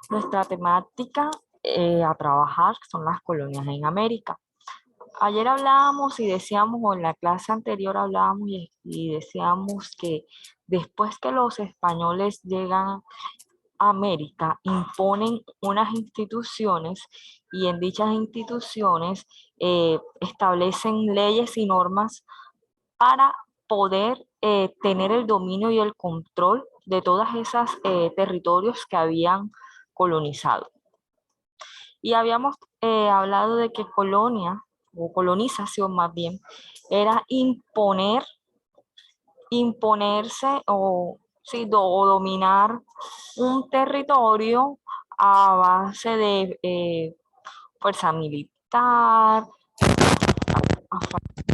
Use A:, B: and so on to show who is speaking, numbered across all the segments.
A: Nuestra temática a trabajar son las colonias en América. Ayer hablábamos y decíamos, o en la clase anterior hablábamos y decíamos que después que los españoles llegan a América, imponen unas instituciones y en dichas instituciones establecen leyes y normas para poder tener el dominio y el control de todas esas territorios que habían colonizado. Y habíamos hablado de que colonia, o colonización más bien, era imponerse o dominar un territorio a base de fuerza militar,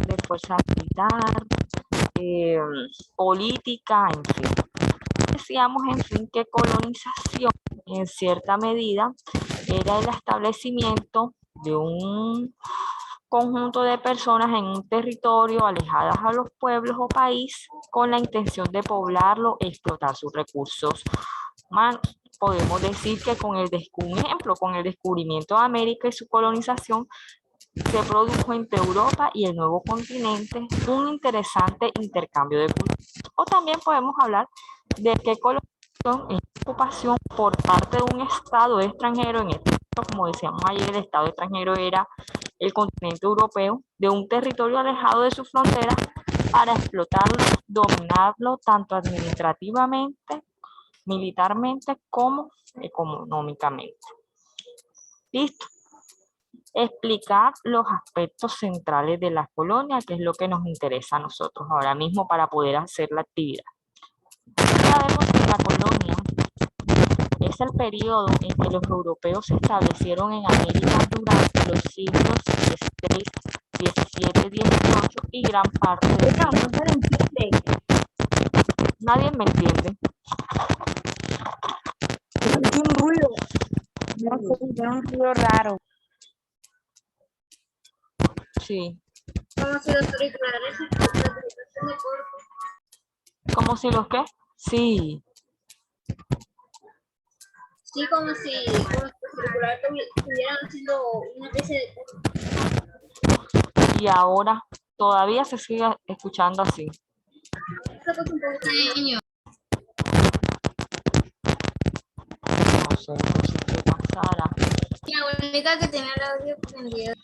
A: de fuerza militar, eh, política, en fin. Decíamos, en fin, que colonización, en cierta medida, era el establecimiento de un conjunto de personas en un territorio alejadas a los pueblos o país con la intención de poblarlo e explotar sus recursos humanos. Podemos decir que con el descubrimiento de América y su colonización, se produjo entre Europa y el nuevo continente un interesante intercambio de culturas. O también podemos hablar de que colonización es ocupación por parte de un Estado extranjero, en este caso, como decíamos ayer, el Estado extranjero era el continente europeo, de un territorio alejado de sus fronteras para explotarlo, dominarlo tanto administrativamente, militarmente como económicamente. ¿Listo? Explicar los aspectos centrales de la colonia, que es lo que nos interesa a nosotros ahora mismo para poder hacer la actividad. Sabemos que la colonia es el periodo en que los europeos se establecieron en América durante los siglos XVI, XVII, XVIII y gran parte de Nadie me entiende.
B: Es un ruido. No sé, es un ruido raro.
A: Sí.
C: Como si los auriculares se cortan.
A: ¿Cómo si los qué? Sí.
C: Sí, como si los auriculares estuvieran haciendo una especie de...
A: Y ahora todavía se sigue escuchando así.
C: Señor.
A: No sé, qué pasará.
C: La única que tiene el audio prendido.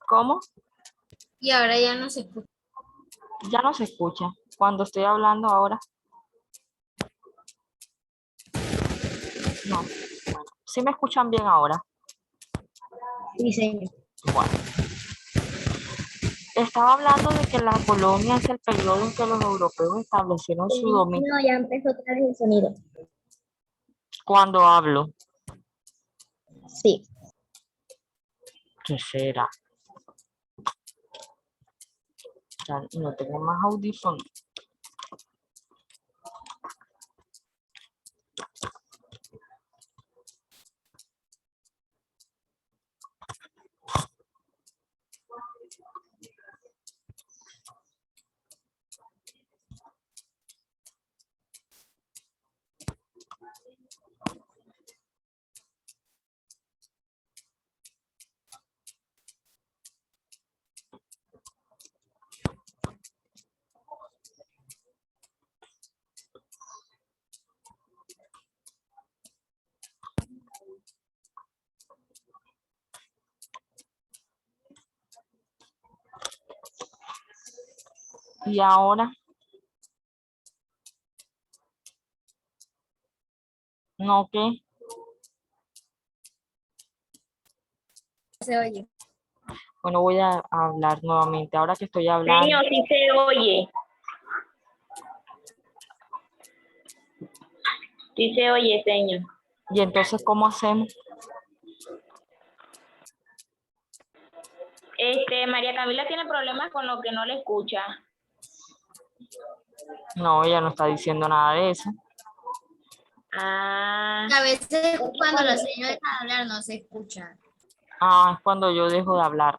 A: ¿Cómo?
C: Y ahora ya no se escucha.
A: Ya no se escucha. Cuando estoy hablando ahora. No. Bueno, ¿sí me escuchan bien ahora?
B: Sí, señor.
A: Bueno. Estaba hablando de que la colonia es el periodo en que los europeos establecieron su dominio.
B: No, ya empezó otra vez el sonido.
A: Cuando hablo,
B: Sí.
A: ¿qué será? Ya no tengo más audífonos. Y ahora, ¿no qué?
C: Se oye.
A: Bueno, voy a hablar nuevamente. Ahora que estoy hablando.
B: Señor, sí se oye. Sí se oye, señor.
A: Y entonces, ¿cómo hacemos?
B: María Camila tiene problemas con lo que no le escucha.
A: No, ella no está diciendo nada de eso.
B: Ah.
C: A veces cuando la señora deja de hablar no se escucha.
A: Ah, es cuando yo dejo de hablar.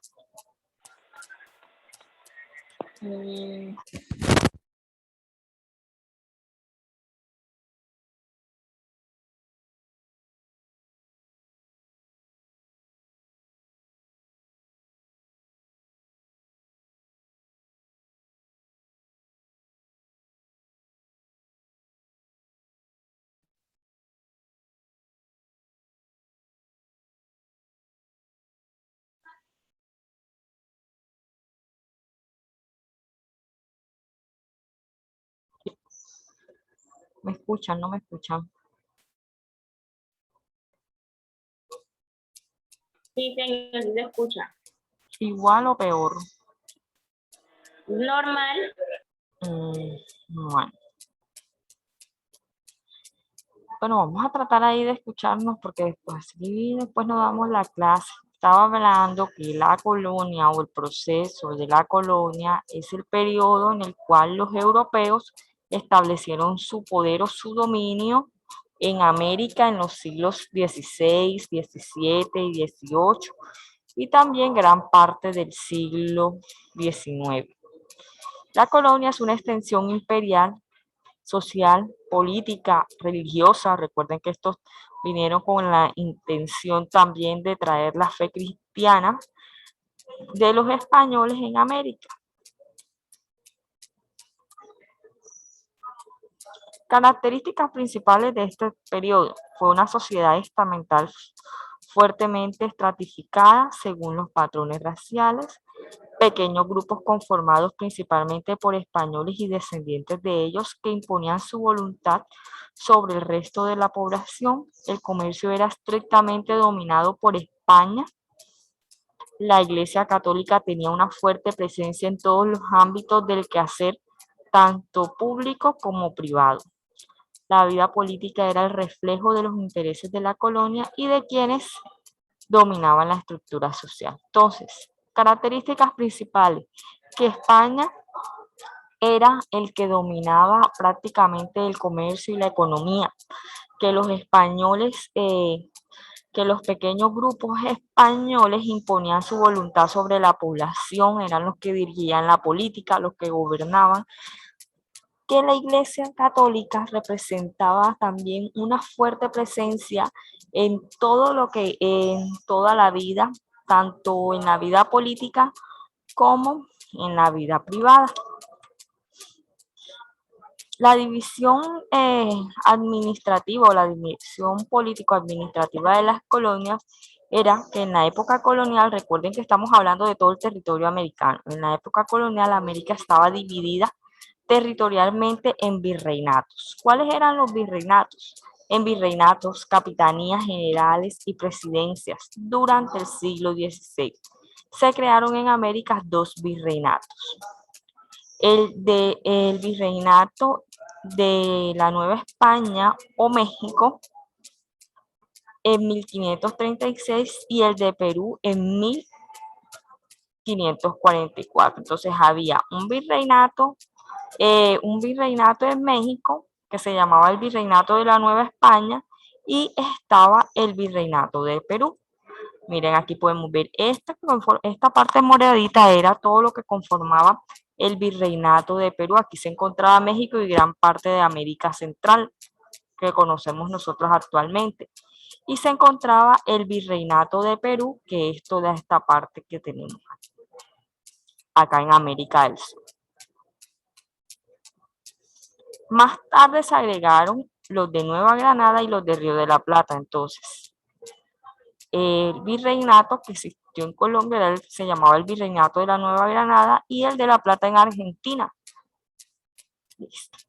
A: ¿Me escuchan? ¿No me escuchan?
C: Sí, señor, sí se escucha.
A: ¿Igual o peor?
C: Normal.
A: Bueno. Bueno, vamos a tratar ahí de escucharnos porque después nos damos la clase. Estaba hablando que la colonia o el proceso de la colonia es el periodo en el cual los europeos establecieron su poder o su dominio en América en los siglos XVI, XVII y XVIII y también gran parte del siglo XIX. La colonia es una extensión imperial social, política, religiosa. Recuerden que estos vinieron con la intención también de traer la fe cristiana de los españoles en América. Características principales de este periodo: fue una sociedad estamental fuertemente estratificada según los patrones raciales, pequeños grupos conformados principalmente por españoles y descendientes de ellos que imponían su voluntad sobre el resto de la población. El comercio era estrictamente dominado por España. La Iglesia Católica tenía una fuerte presencia en todos los ámbitos del quehacer, tanto público como privado. La vida política era el reflejo de los intereses de la colonia y de quienes dominaban la estructura social. Entonces, características principales: que España era el que dominaba prácticamente el comercio y la economía, que los españoles, que los pequeños grupos españoles imponían su voluntad sobre la población, eran los que dirigían la política, los que gobernaban, que la Iglesia Católica representaba también una fuerte presencia en todo lo que, en toda la vida, tanto en la vida política como en la vida privada. La división administrativa o la división político-administrativa de las colonias era que en la época colonial, recuerden que estamos hablando de todo el territorio americano, en la época colonial América estaba dividida territorialmente en virreinatos. ¿Cuáles eran los virreinatos? En virreinatos, capitanías generales y presidencias. Durante el siglo XVI se crearon en América dos virreinatos: el virreinato de la Nueva España o México en 1536 y el de Perú en 1544. Entonces había un virreinato en México que se llamaba el Virreinato de la Nueva España y estaba el Virreinato de Perú. Miren, aquí podemos ver esta parte moradita era todo lo que conformaba el Virreinato de Perú. Aquí se encontraba México y gran parte de América Central que conocemos nosotros actualmente. Y se encontraba el Virreinato de Perú, que es toda esta parte que tenemos acá en América del Sur. Más tarde se agregaron los de Nueva Granada y los de Río de la Plata. Entonces, el virreinato que existió en Colombia se llamaba el Virreinato de la Nueva Granada y el de La Plata en Argentina. Listo.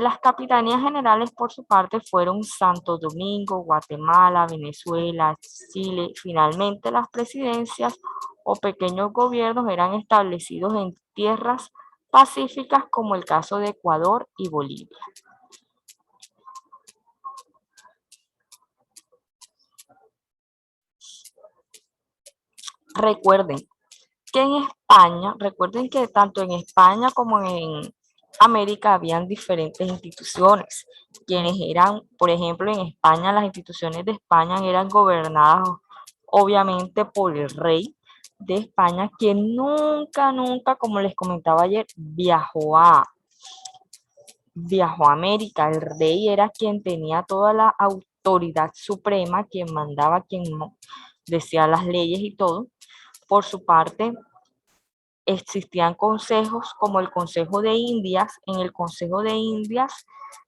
A: Las capitanías generales, por su parte, fueron Santo Domingo, Guatemala, Venezuela, Chile. Finalmente, las presidencias o pequeños gobiernos eran establecidos en tierras pacíficas, como el caso de Ecuador y Bolivia. Recuerden que en España, recuerden que tanto en España como en América habían diferentes instituciones, quienes eran, por ejemplo, en España, las instituciones de España eran gobernadas obviamente por el rey de España, quien nunca, como les comentaba ayer, viajó a América. El rey era quien tenía toda la autoridad suprema, quien mandaba, quien decía las leyes y todo. Por su parte, existían consejos como el Consejo de Indias. En el Consejo de Indias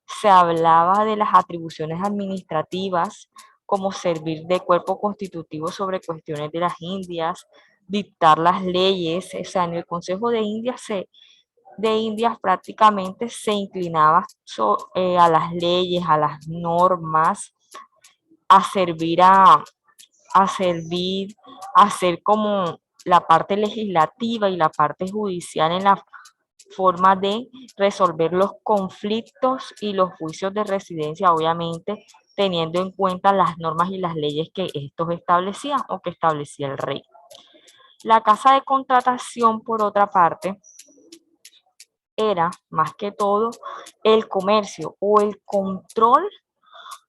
A: se hablaba de las atribuciones administrativas, como servir de cuerpo constitutivo sobre cuestiones de las Indias, dictar las leyes. O sea, en el Consejo de Indias de Indias prácticamente se inclinaba a las leyes, a las normas, a servir a servir, a ser como la parte legislativa y la parte judicial en la forma de resolver los conflictos y los juicios de residencia, obviamente teniendo en cuenta las normas y las leyes que estos establecían o que establecía el rey. La casa de contratación, por otra parte, era más que todo el comercio o el control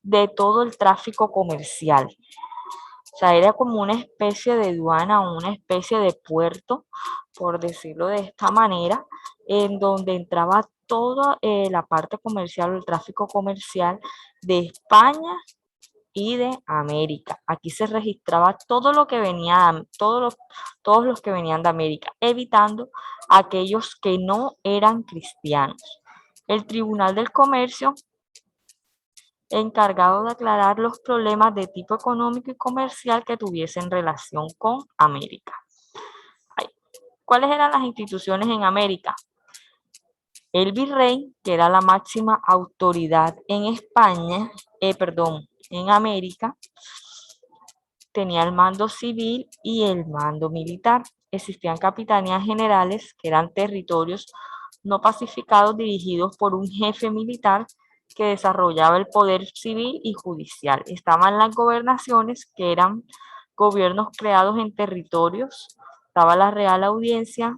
A: de todo el tráfico comercial. O sea, era como una especie de aduana, una especie de puerto, por decirlo de esta manera, en donde entraba toda la parte comercial o el tráfico comercial de España y de América. Aquí se registraba todo lo que venía, todos los que venían de América, evitando aquellos que no eran cristianos. El Tribunal del Comercio, encargado de aclarar los problemas de tipo económico y comercial que tuviesen relación con América. ¿Cuáles eran las instituciones en América? El virrey, que era la máxima autoridad en España, en América, tenía el mando civil y el mando militar. Existían capitanías generales, que eran territorios no pacificados dirigidos por un jefe militar que desarrollaba el poder civil y judicial. Estaban las gobernaciones, que eran gobiernos creados en territorios. Estaba la Real Audiencia,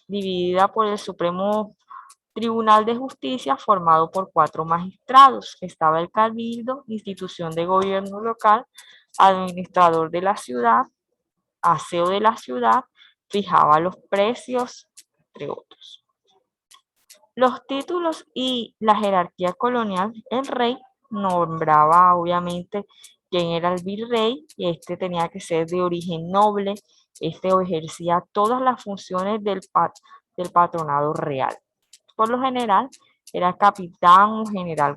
A: dividida por el Supremo Tribunal de Justicia, formado por 4 magistrados. Estaba el Cabildo, institución de gobierno local, administrador de la ciudad, aseo de la ciudad, fijaba los precios, entre otros. Los títulos y la jerarquía colonial, el rey nombraba obviamente quién era el virrey, y este tenía que ser de origen noble, este ejercía todas las funciones del patronado real. Por lo general, era capitán o general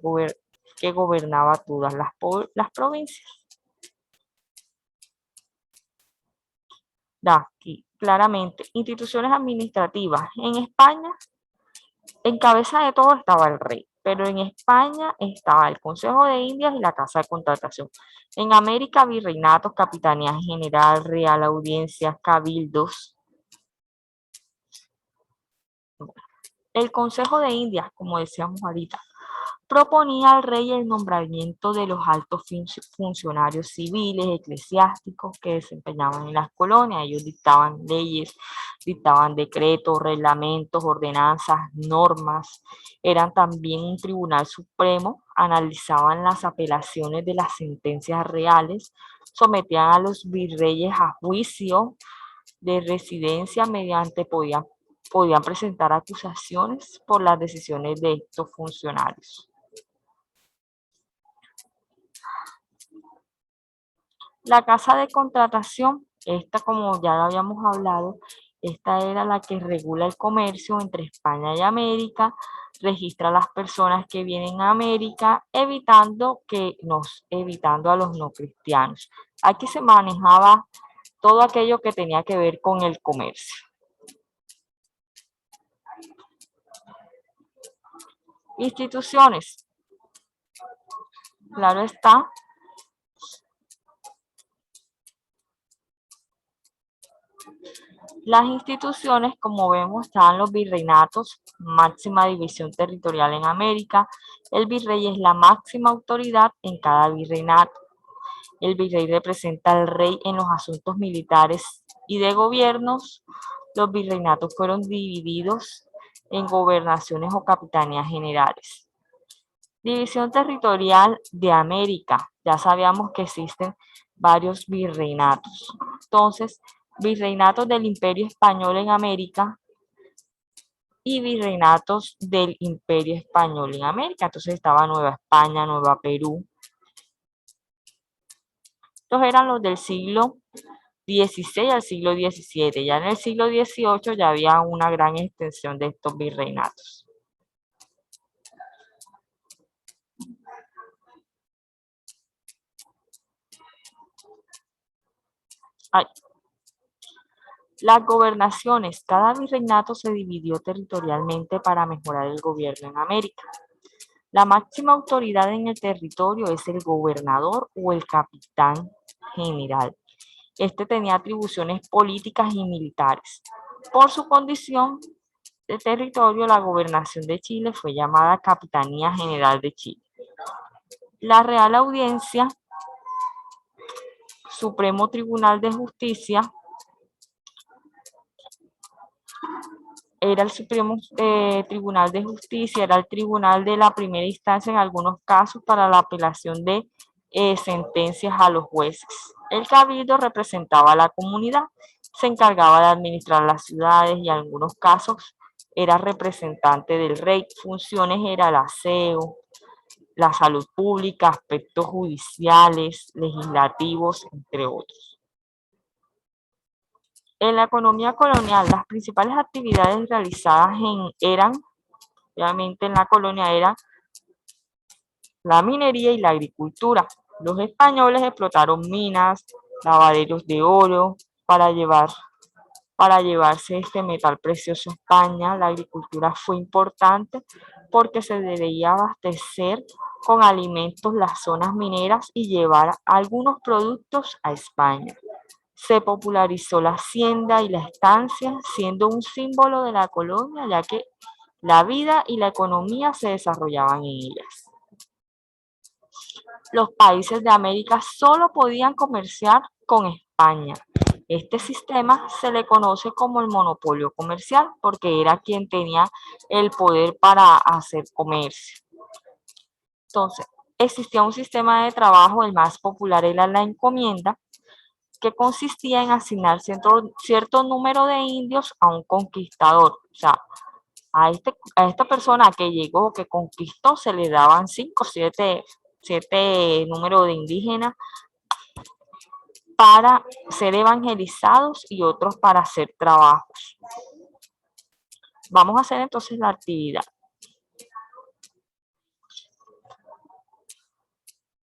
A: que gobernaba todas las provincias. Da aquí claramente instituciones administrativas. En España, en cabeza de todo estaba el rey, pero en España estaba el Consejo de Indias y la Casa de Contratación. En América, virreinatos, capitanía general, real audiencias, cabildos. El Consejo de Indias, como decíamos ahorita, proponía al rey el nombramiento de los altos funcionarios civiles, eclesiásticos que desempeñaban en las colonias. Ellos dictaban leyes, dictaban decretos, reglamentos, ordenanzas, normas. Eran también un tribunal supremo, analizaban las apelaciones de las sentencias reales, sometían a los virreyes a juicio de residencia mediante podían presentar acusaciones por las decisiones de estos funcionarios. La casa de contratación, esta como ya lo habíamos hablado, esta era la que regula el comercio entre España y América, registra a las personas que vienen a América, evitando a los no cristianos. Aquí se manejaba todo aquello que tenía que ver con el comercio. Instituciones. Claro está. Las instituciones, como vemos, estaban los virreinatos, máxima división territorial en América. El virrey es la máxima autoridad en cada virreinato. El virrey representa al rey en los asuntos militares y de gobiernos. Los virreinatos fueron divididos en gobernaciones o capitanías generales. División territorial de América. Ya sabíamos que existen varios virreinatos. Entonces, virreinatos del Imperio Español en América y virreinatos del Imperio Español en América. Entonces estaba Nueva España, Nueva Perú. Estos eran los del siglo XVI al siglo XVII. Ya en el siglo XVIII ya había una gran extensión de estos virreinatos. Las gobernaciones. Cada virreinato se dividió territorialmente para mejorar el gobierno en América. La máxima autoridad en el territorio es el gobernador o el capitán general. Este tenía atribuciones políticas y militares. Por su condición de territorio, la gobernación de Chile fue llamada Capitanía General de Chile. La Real Audiencia, Supremo Tribunal de Justicia, era el Supremo Tribunal de Justicia, era el tribunal de la primera instancia en algunos casos para la apelación de sentencias a los jueces. El cabildo representaba a la comunidad, se encargaba de administrar las ciudades y en algunos casos era representante del rey. Funciones era el aseo, la salud pública, aspectos judiciales, legislativos, entre otros. En la economía colonial, las principales actividades realizadas obviamente en la colonia eran la minería y la agricultura. Los españoles explotaron minas, lavaderos de oro para llevarse este metal precioso a España. La agricultura fue importante porque se debía abastecer con alimentos las zonas mineras y llevar algunos productos a España. Se popularizó la hacienda y la estancia, siendo un símbolo de la colonia, ya que la vida y la economía se desarrollaban en ellas. Los países de América solo podían comerciar con España. Este sistema se le conoce como el monopolio comercial porque era quien tenía el poder para hacer comercio. Entonces, existía un sistema de trabajo, el más popular era la encomienda, que consistía en asignar cierto número de indios a un conquistador. O sea, a esta persona que llegó, que conquistó, se le daban 5 o 7 números de indígenas para ser evangelizados y otros para hacer trabajos. Vamos a hacer entonces la actividad.